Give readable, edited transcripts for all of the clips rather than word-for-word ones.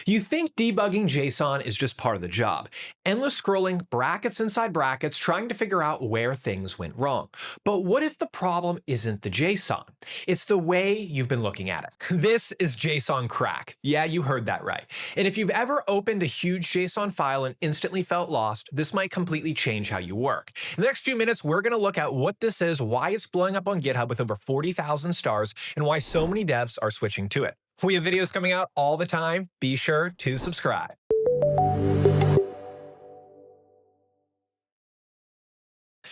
You think debugging JSON is just part of the job. Endless scrolling, brackets inside brackets, trying to figure out where things went wrong. But what if the problem isn't the JSON? It's the way you've been looking at it. This is JSON Crack. Yeah, you heard that right. And if you've ever opened a huge JSON file and instantly felt lost, this might completely change how you work. In the next few minutes, we're going to look at what this is, why it's blowing up on GitHub with over 40,000 stars, and why so many devs are switching to it. We have videos coming out all the time. Be sure to subscribe.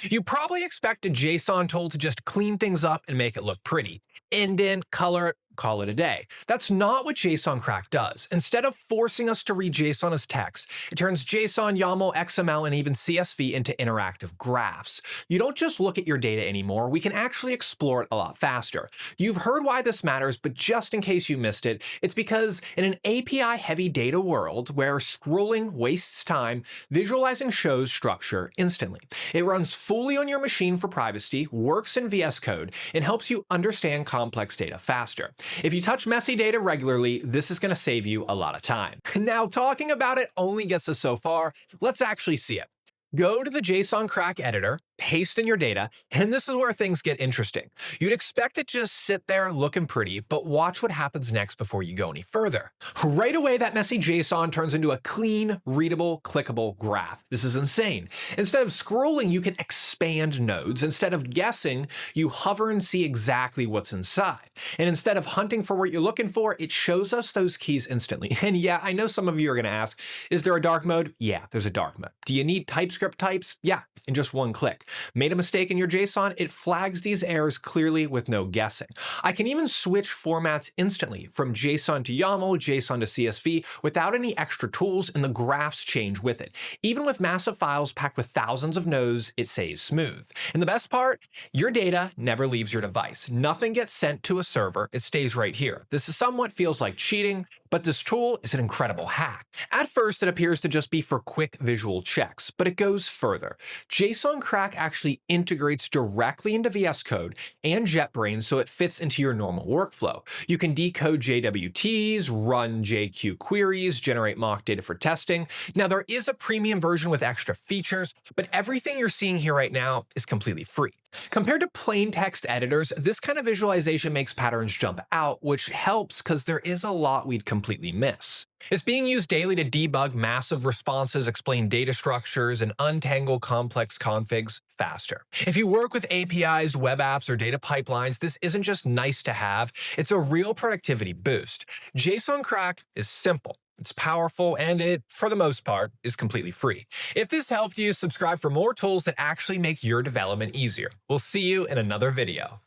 You probably expect a JSON tool to just clean things up and make it look pretty. Indent, color it, call it a day. That's not what JSON Crack does. Instead of forcing us to read JSON as text, it turns JSON, YAML, XML, and even CSV into interactive graphs. You don't just look at your data anymore, we can actually explore it a lot faster. You've heard why this matters, but just in case you missed it, it's because in an API-heavy data world where scrolling wastes time, visualizing shows structure instantly. It runs fully on your machine for privacy, works in VS Code, and helps you understand complex data faster. If you touch messy data regularly, this is going to save you a lot of time. Now, talking about it only gets us so far. Let's actually see it. Go to the JSON Crack editor, paste in your data, and this is where things get interesting. You'd expect it to just sit there looking pretty, but watch what happens next before you go any further. Right away, that messy JSON turns into a clean, readable, clickable graph. This is insane. Instead of scrolling, you can expand nodes. Instead of guessing, you hover and see exactly what's inside. And instead of hunting for what you're looking for, it shows us those keys instantly. And yeah, I know some of you are going to ask, is there a dark mode? Yeah, there's a dark mode. Do you need TypeScript types? Yeah, in just one click. Made a mistake in your JSON? It flags these errors clearly with no guessing. I can even switch formats instantly from JSON to YAML, JSON to CSV without any extra tools, and the graphs change with it. Even with massive files packed with thousands of nodes, it stays smooth. And the best part, your data never leaves your device. Nothing gets sent to a server, it stays right here. This is somewhat feels like cheating, but this tool is an incredible hack. At first, it appears to just be for quick visual checks, but it goes further. JSON Crack actually integrates directly into VS Code and JetBrains so it fits into your normal workflow. You can decode JWTs, run JQ queries, generate mock data for testing. Now, there is a premium version with extra features, but everything you're seeing here right now is completely free. Compared to plain text editors, this kind of visualization makes patterns jump out, which helps because there is a lot we'd completely miss. It's being used daily to debug massive responses, explain data structures, and untangle complex configs faster. If you work with APIs, web apps, or data pipelines, this isn't just nice to have, it's a real productivity boost. JSON Crack is simple. It's powerful, and it, for the most part, is completely free. If this helped you, subscribe for more tools that actually make your development easier. We'll see you in another video.